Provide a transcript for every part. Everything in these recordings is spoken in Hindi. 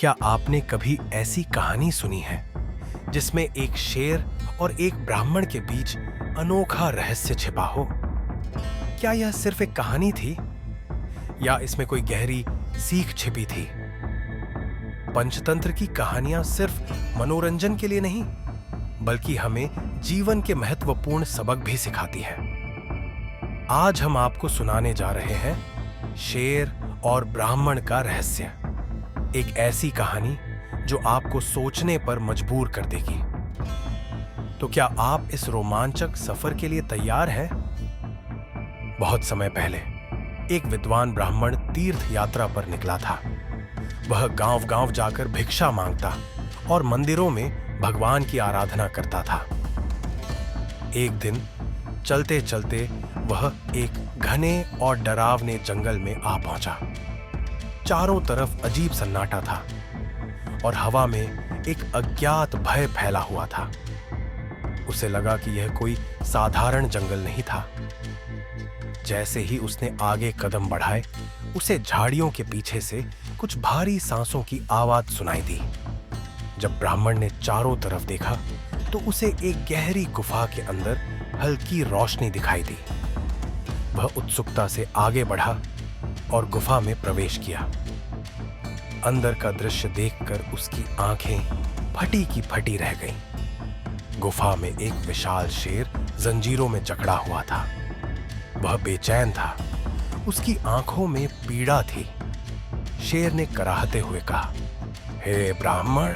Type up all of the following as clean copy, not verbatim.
क्या आपने कभी ऐसी कहानी सुनी है जिसमें एक शेर और एक ब्राह्मण के बीच अनोखा रहस्य छिपा हो? क्या यह सिर्फ एक कहानी थी या इसमें कोई गहरी सीख छिपी थी? पंचतंत्र की कहानियां सिर्फ मनोरंजन के लिए नहीं, बल्कि हमें जीवन के महत्वपूर्ण सबक भी सिखाती है। आज हम आपको सुनाने जा रहे हैं शेर और ब्राह्मण का रहस्य, एक ऐसी कहानी जो आपको सोचने पर मजबूर कर देगी। तो क्या आप इस रोमांचक सफर के लिए तैयार हैं? बहुत समय पहले एक विद्वान ब्राह्मण तीर्थ यात्रा पर निकला था। वह गांव-गांव जाकर भिक्षा मांगता और मंदिरों में भगवान की आराधना करता था। एक दिन चलते चलते वह एक घने और डरावने जंगल में आ पहुंचा। चारों तरफ अजीब सन्नाटा था और हवा में एक अज्ञात भय फैला हुआ था। उसे लगा कि यह कोई साधारण जंगल नहीं था। जैसे ही उसने आगे कदम बढ़ाए, उसे झाड़ियों के पीछे से कुछ भारी सांसों की आवाज सुनाई दी। जब ब्राह्मण ने चारों तरफ देखा तो उसे एक गहरी गुफा के अंदर हल्की रोशनी दिखाई दी। वह उत्सुकता से आगे बढ़ा और गुफा में प्रवेश किया। अंदर का दृश्य देखकर उसकी आंखें फटी की फटी रह गईं। गुफा में एक विशाल शेर जंजीरों में जकड़ा हुआ था। वह बेचैन था, उसकी आंखों में पीड़ा थी। शेर ने कराहते हुए कहा, हे ब्राह्मण,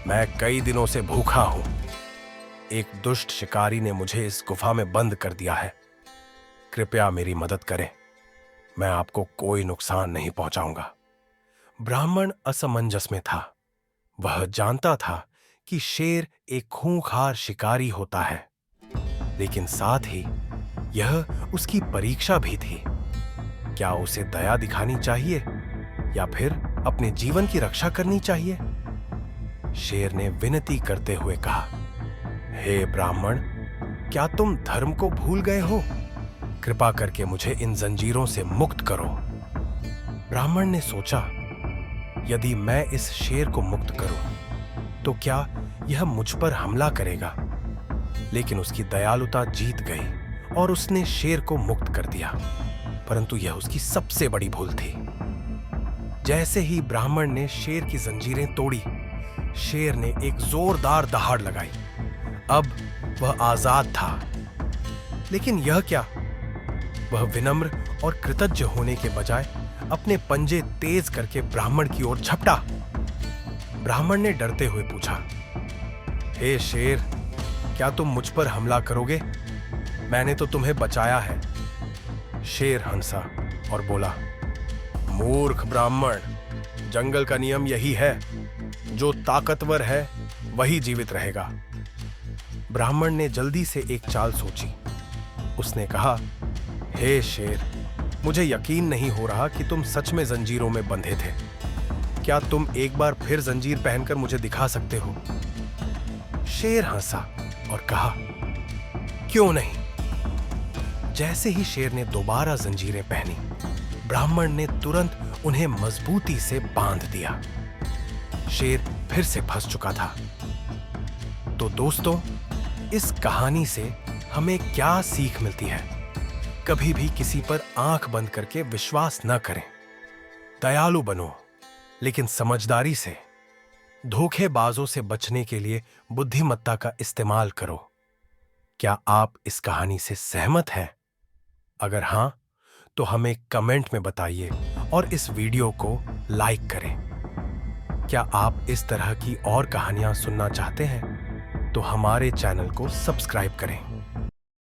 मैं कई दिनों से भूखा हूं। एक दुष्ट शिकारी ने मुझे इस गुफा में बंद कर दिया है। कृपया मेरी मदद करें, मैं आपको कोई नुकसान नहीं पहुंचाऊंगा। ब्राह्मण असमंजस में था। वह जानता था कि शेर एक खूंखार शिकारी होता है, लेकिन साथ ही यह उसकी परीक्षा भी थी। क्या उसे दया दिखानी चाहिए या फिर अपने जीवन की रक्षा करनी चाहिए? शेर ने विनती करते हुए कहा, हे ब्राह्मण, क्या तुम धर्म को भूल गए हो? कृपा करके मुझे इन जंजीरों से मुक्त करो। ब्राह्मण ने सोचा, यदि मैं इस शेर को मुक्त करूं तो क्या यह मुझ पर हमला करेगा? लेकिन उसकी दयालुता जीत गई और उसने शेर को मुक्त कर दिया। परंतु यह उसकी सबसे बड़ी भूल थी। जैसे ही ब्राह्मण ने शेर की जंजीरें तोड़ी, शेर ने एक जोरदार दहाड़ लगाई। अब वह आजाद था। लेकिन यह क्या? वह विनम्र और कृतज्ञ होने के बजाय अपने पंजे तेज करके ब्राह्मण की ओर झपटा। ब्राह्मण ने डरते हुए पूछा, हे शेर, क्या तुम मुझ पर हमला करोगे? मैंने तो तुम्हें बचाया है। शेर हंसा और बोला, मूर्ख ब्राह्मण, जंगल का नियम यही है, जो ताकतवर है वही जीवित रहेगा। ब्राह्मण ने जल्दी से एक चाल सोची। उसने कहा, हे शेर, मुझे यकीन नहीं हो रहा कि तुम सच में जंजीरों में बंधे थे। क्या तुम एक बार फिर जंजीर पहनकर मुझे दिखा सकते हो? शेर हंसा और कहा, क्यों नहीं। जैसे ही शेर ने दोबारा जंजीरें पहनी, ब्राह्मण ने तुरंत उन्हें मजबूती से बांध दिया। शेर फिर से फंस चुका था। तो दोस्तों, इस कहानी से हमें क्या सीख मिलती है? कभी भी किसी पर आंख बंद करके विश्वास न करें। दयालु बनो, लेकिन समझदारी से। धोखेबाजों से बचने के लिए बुद्धिमत्ता का इस्तेमाल करो। क्या आप इस कहानी से सहमत हैं? अगर हां, तो हमें कमेंट में बताइए और इस वीडियो को लाइक करें। क्या आप इस तरह की और कहानियां सुनना चाहते हैं? तो हमारे चैनल को सब्सक्राइब करें।